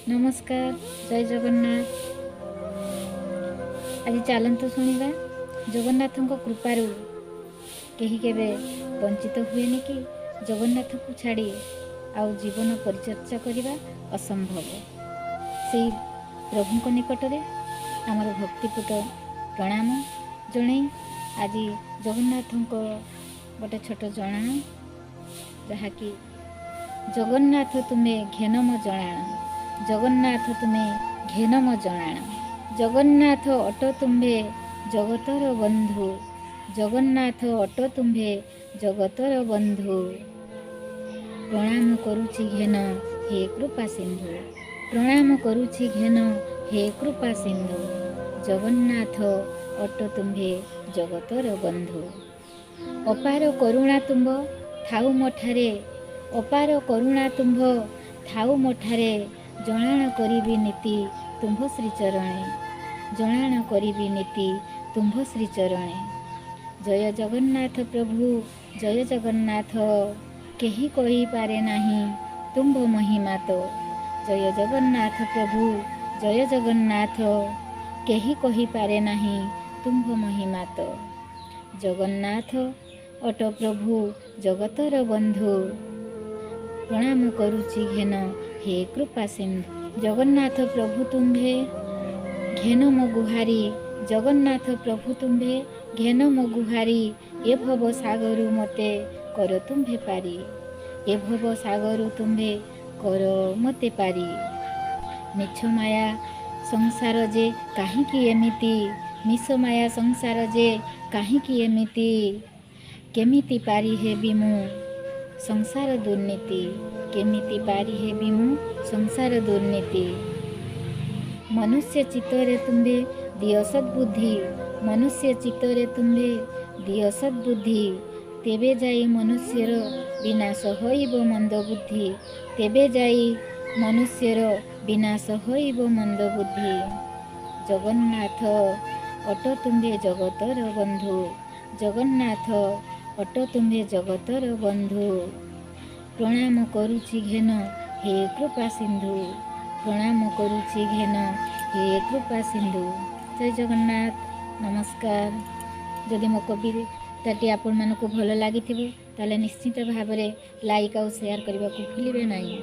नमस्कार, जय जगन्नाथ। आज चलतु शुणा जगन्नाथ कृपारू कहीं केवे वंचित हुएनि कि जगन्नाथ को छाड़ी आउ जीवन परिचर्चा करने असंभव। से प्रभु निकट में आमर भक्तिपूत प्रणाम जन आज जगन्नाथ गोटे छोट जनाण जहाँकि जगन्नाथ तुम्हें घेनम जनाण, जगन्नाथ तुम्हें घेनम जनाण, जगन्नाथ अट तुम्हे जगतर बंधु, जगन्नाथ अट तुम्हे जगतर बंधु। प्रणाम करुछि घेन हे कृपा सिंधु, प्रणाम करुछि घेन हे कृपा सिंधु। जगन्नाथ अट तुम्हे जगतर बंधु। अपार करुणा तुम्भ थाउ मठारे, अपार करुणा तुम्भ थाउ मठारे। जणाण करिबी नीति तुम्भ श्रीचरणे, जणाण करिबी नीति तुम्भ श्रीचरणे। जय जगन्नाथ प्रभु, जय जगन्नाथ केही कही पारे नाही तुम्भ महिमा तो। जय जगन्नाथ प्रभु, जय जगन्नाथ केही कही पारे नाही तुम्भ महिमा तो। जगन्नाथ अट प्रभु जगतर बंधु। प्रणाम करुछि घेन हे कृपा सिंधु। जगन्नाथ प्रभु तुम्भे घेन मो गुहारी, जगन्नाथ प्रभु तुम्भे घेन मो गुहारी। ए भव सागरु मते कर तुम्भे पारी, ए भव सागरु तुम्भे कर मते पारी। मिछ माया संसार जे काहींकि एमिति, मिछ माया संसार जे काहींकि एमिति। केमिति पारी हेबि मु संसार दुर्नीति, केमिति पारी हेबि मु संसार दुर्नीति। मनुष्य चित्तरे तुम्भे दिय सद्बुद्धि, मनुष्य चित्तरे तुम्भे दिय सद्बुद्धि। तेबे जाई मनुष्यर विनाश होइब मंद बुद्धि, तेबे जाई मनुष्यर विनाश होइब मंद बुद्धि। जगन्नाथ अट तुम्भे जगतर बंधु, जगन्नाथ अट तुम्भे जगतर बंधु। प्रणाम करुछि घेन हे कृपा सिंधु, प्रणाम करुछि घेन हे कृपा सिंधु। जय जगन्नाथ, नमस्कार। जदि मो कविताटी आपण मानकु भल लागिथिबो ताले निश्चित भाव लाइक और शेयर करने को भूलिबे नहीं।